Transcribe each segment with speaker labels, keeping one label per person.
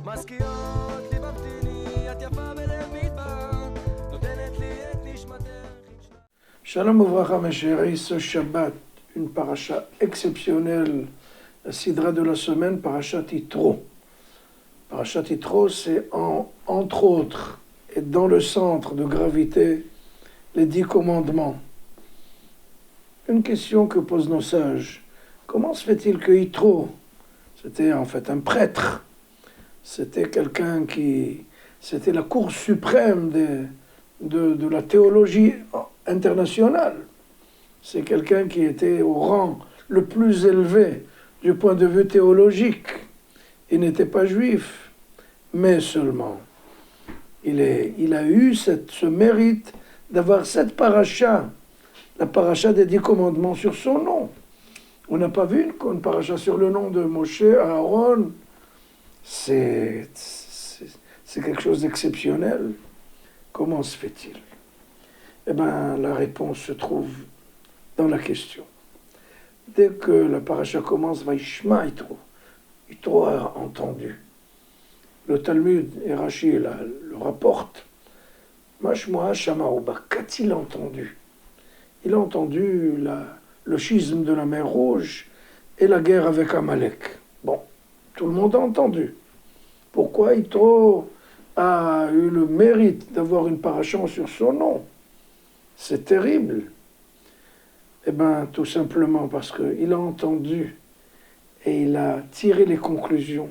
Speaker 1: מזכירות לי במתיני, את יפה בלב מדבר, נותנת לי את נשמתך.
Speaker 2: Shalom Ouvracha, mes chéris, ce Shabbat, une paracha exceptionnelle, la sidra de la semaine, parachat Yitro. Parachat Yitro, c'est entre autres, et dans le centre de gravité, les 10 commandements. Une question que posent nos sages, comment se fait-il que Yitro, c'était en fait un prêtre, c'était quelqu'un c'était la cour suprême de la théologie internationale. C'est quelqu'un qui était au rang le plus élevé du point de vue théologique. Il n'était pas juif, mais seulement. Il a eu ce mérite d'avoir cette paracha, la paracha des 10 commandements sur son nom. On n'a pas vu une paracha sur le nom de Moshe, Aaron. C'est quelque chose d'exceptionnel. Comment se fait-il? Eh bien, la réponse se trouve dans la question. Dès que la paracha commence, Vaishma Yitro. Yitro a entendu. Le Talmud et Rashi le rapportent. Mashmoa Shamaouba, qu'a-t-il entendu? Il a entendu le schisme de la mer Rouge et la guerre avec Amalek. Bon, tout le monde a entendu. Pourquoi Yitro a eu le mérite d'avoir une paracha sur son nom? C'est terrible. Eh bien, tout simplement parce qu'il a entendu et il a tiré les conclusions.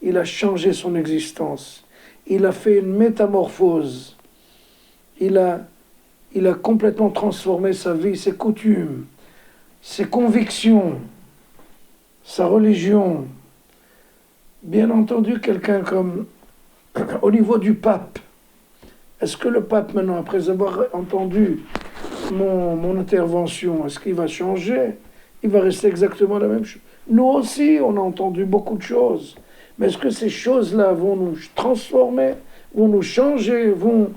Speaker 2: Il a changé son existence. Il a fait une métamorphose. Il a complètement transformé sa vie, ses coutumes, ses convictions, sa religion. Bien entendu, quelqu'un comme au niveau du pape. Est-ce que le pape, maintenant, après avoir entendu mon intervention, est-ce qu'il va changer? Il va rester exactement la même chose. Nous aussi, on a entendu beaucoup de choses. Mais est-ce que ces choses-là vont nous transformer, vont nous changer, vont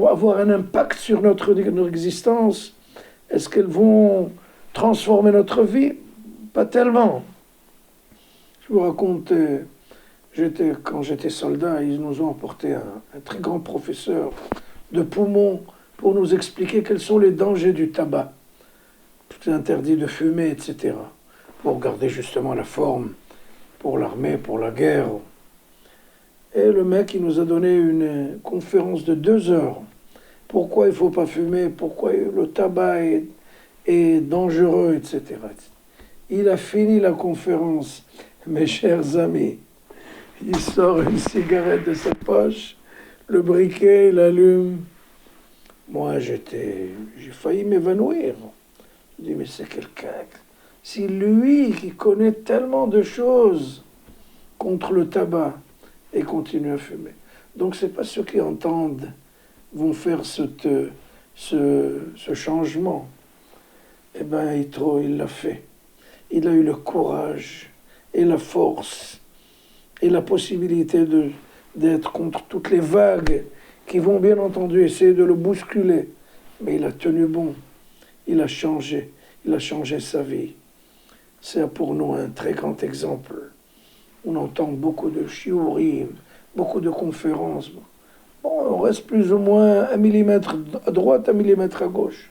Speaker 2: avoir un impact sur notre existence? Est-ce qu'elles vont transformer notre vie? Pas tellement. Je vous raconte, quand j'étais soldat, ils nous ont apporté un très grand professeur de poumons pour nous expliquer quels sont les dangers du tabac. C'est interdit de fumer, etc. Pour garder justement la forme pour l'armée, pour la guerre. Et le mec, il nous a donné une conférence de 2 heures. Pourquoi il ne faut pas fumer, pourquoi le tabac est dangereux, etc. Il a fini la conférence. Mes chers amis, il sort une cigarette de sa poche, le briquet, il allume. Moi, j'ai failli m'évanouir. Je dis, mais c'est quelqu'un. Si lui, qui connaît tellement de choses contre le tabac, et continue à fumer. Donc, c'est pas ceux qui entendent vont faire ce changement. Eh bien, il l'a fait. Il a eu le courage et la force et la possibilité d'être contre toutes les vagues qui vont bien entendu essayer de le bousculer. Mais il a tenu bon. Il a changé sa vie. C'est pour nous un très grand exemple. On entend beaucoup de shiurim, beaucoup de conférences. Bon, on reste plus ou moins 1 millimètre à droite, 1 millimètre à gauche.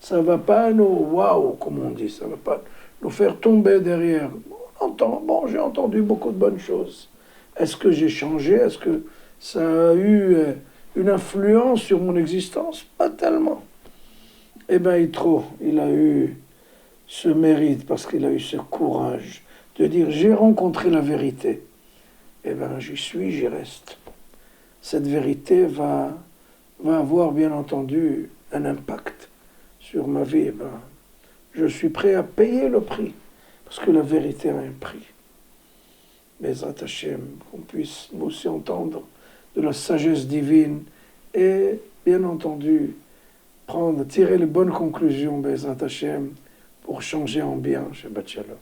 Speaker 2: Ça ne va pas nous, waouh, comme on dit, ça ne va pas nous faire tomber derrière. Bon, j'ai entendu beaucoup de bonnes choses. Est-ce que j'ai changé? Est-ce que ça a eu une influence sur mon existence? Pas tellement. Eh bien, il a eu ce mérite parce qu'il a eu ce courage de dire j'ai rencontré la vérité. Eh bien, j'y reste. Cette vérité va avoir bien entendu un impact sur ma vie. Eh bien, je suis prêt à payer le prix parce que la vérité a un prix. Bezrat Hashem, qu'on puisse nous aussi entendre de la sagesse divine et bien entendu tirer les bonnes conclusions, Bezrat Hashem, pour changer en bien. Shabbat Shalom.